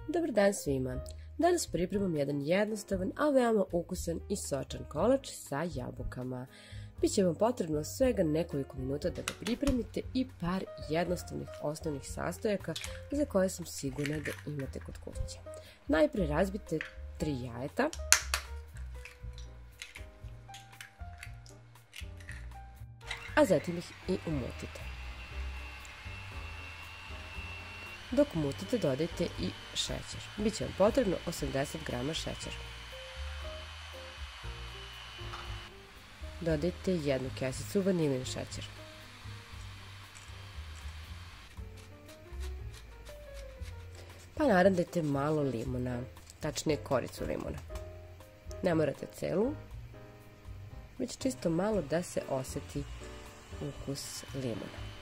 Dobar dan svima! Danas pripremam jedan jednostavan, a veoma ukusan i sočan kolač sa jabukama. Biće vam potrebno svega nekoliko minuta da ga pripremite i par jednostavnih osnovnih sastojaka za koje sam sigurna da imate kod kuće. Najpre razbite 3 jajeta, a zatim ih i umutite. Dok mutite, dodajte i šećer. Biće vam potrebno 80 g šećera. Dodajte 1 kesicu vanilin šećer. Pa narandajte malo limuna, tačnije koricu limuna. Ne morate celu, već čisto malo da se oseti ukus limuna.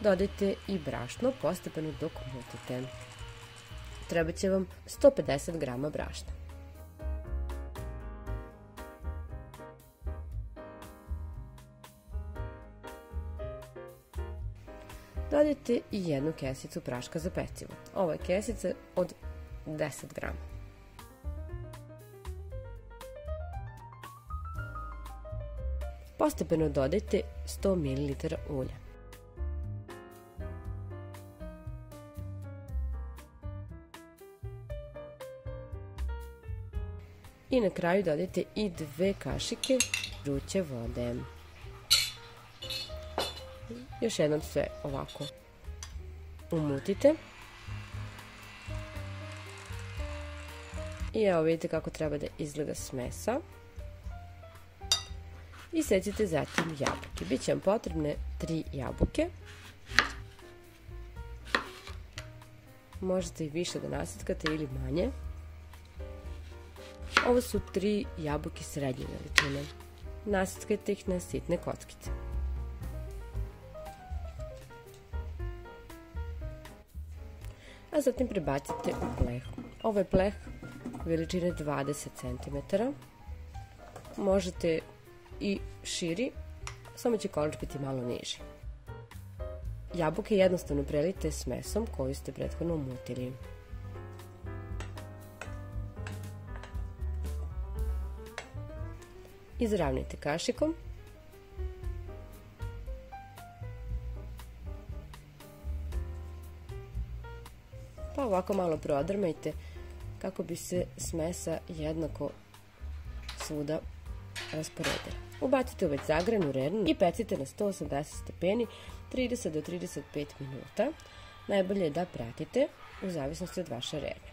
Dodajte i brašno postepeno dok mutite. Treba će vam 150 g brašna. Dodajte i 1 kesicu praška za pecivo. Ovo je kesica od 10 g. Postepeno dodajte 100 ml ulja. I na kraju dodajte i 2 kašike vruće vode. Još jednom sve ovako umutite. I evo vidite kako treba da izgleda smesa. I secite zatim jabuke. Biće vam potrebne 3 jabuke. Možete i više da naseckate ili manje. Ovo su 3 jabuke srednje veličine. Naseckajte ih na sitne kockice. A zatim prebacite u pleh. Ovo je pleh veličine 20 cm. Možete i širi, samo će kolač biti malo niži. Jabuke jednostavno prelijte smesom koju ste prethodno umutili. Izravnajte kašikom. Pa ovako malo prodrmajte kako bi se smesa jednako svuda rasporedila. Ubacite u već zagrejanu rernu i pecite na 180 stepeni 30 do 35 minuta. Najbolje je da pratite u zavisnosti od vaše rerne.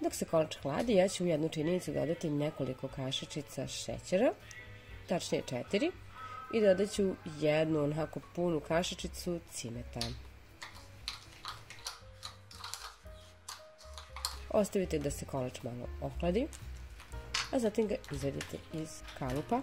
Dok se kolač hladi, ja ću u jednu činjenicu dodati nekoliko kašičica šećera, tačnije 4, i dodat ću jednu onako punu kašičicu cimeta. Ostavite da se kolač malo ohladi, a zatim ga izvadite iz kalupa.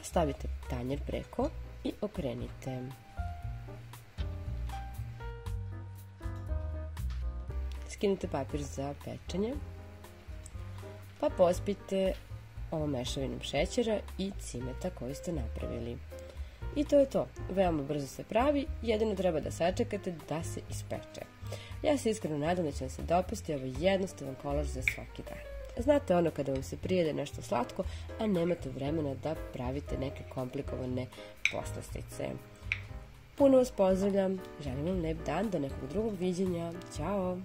Stavite tanjer preko i okrenite. Skinite papir za pečenje, pa pospite ovom mešavinom šećera i cimeta koji ste napravili. I to je to. Veoma brzo se pravi, jedino treba da sačekate da se ispeče. Ja se iskreno nadam da će vam se dopasti ovaj jednostavan kolač za svaki dan. Znate ono kada vam se prijede nešto slatko, a nemate vremena da pravite neke komplikovane poslastice. Puno vas pozdravljam, želim vam lep dan, do nekog drugog viđenja, ćao!